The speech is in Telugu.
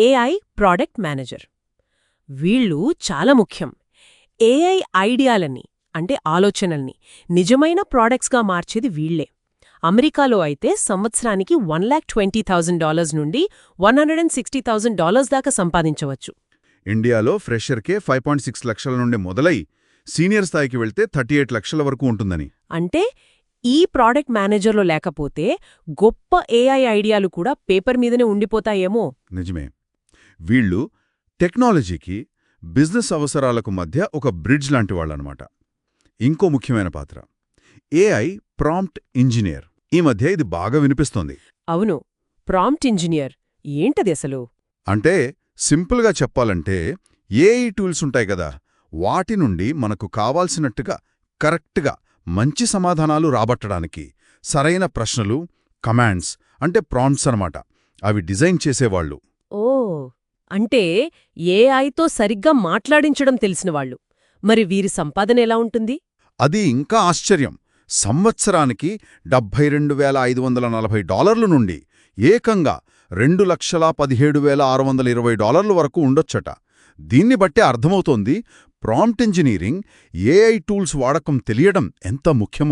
AI product manager. వీళ్ళు చాలా ముఖ్యం. ఏఐ ఐడియాలని అంటే ఆలోచనల్ని నిజమైన ప్రాడక్ట్స్గా మార్చేది వీళ్లే. అమెరికాలో అయితే సంవత్సరానికి $1,20,000 నుండి $160,000 దాకా సంపాదించవచ్చు. ఇండియాలో ఫ్రెషర్కే 5.6 లక్షల నుండి మొదలై సీనియర్ స్థాయికి వెళ్తే 38 లక్షల వరకు ఉంటుందని. అంటే ఈ ప్రాడక్ట్ మేనేజర్లో లేకపోతే గొప్ప ఏఐ ఐడియాలు కూడా పేపర్ మీదనే ఉండిపోతాయేమో. నిజమే. వీళ్ళు టెక్నాలజీకి బిజినెస్ అవసరాలకు మధ్య ఒక బ్రిడ్జ్ లాంటి వాళ్ళనమాట. ఇంకో ముఖ్యమైన పాత్ర ఏఐ ప్రాంప్ట్ ఇంజనీర్. ఈ మధ్య ఇది బాగా వినిపిస్తోంది. అవును, ప్రాంప్ట్ ఇంజనీర్ ఏంటది అసలు? అంటే సింపుల్గా చెప్పాలంటే ఏఐ టూల్స్ ఉంటాయి కదా, వాటి నుండి మనకు కావాల్సినట్టుగా కరెక్ట్గా మంచి సమాధానాలు రాబట్టడానికి సరైన ప్రశ్నలు, కమాండ్స్ అంటే ప్రాంప్ట్స్ అనమాట, అవి డిజైన్ చేసేవాళ్ళు. ఓ, అంటే ఏఐతో సరిగ్గా మాట్లాడించడం తెలిసినవాళ్లు. మరి వీరి సంపాదన ఎలా ఉంటుంది? అది ఇంకా ఆశ్చర్యం. సంవత్సరానికి $72,540 నుండి ఏకంగా $2,17,620 వరకు ఉండొచ్చట. దీన్ని బట్టే అర్థమవుతోంది ప్రాంప్ట్ ఇంజనీరింగ్, ఏఐ టూల్స్ వాడకం తెలియడం ఎంత ముఖ్యమో.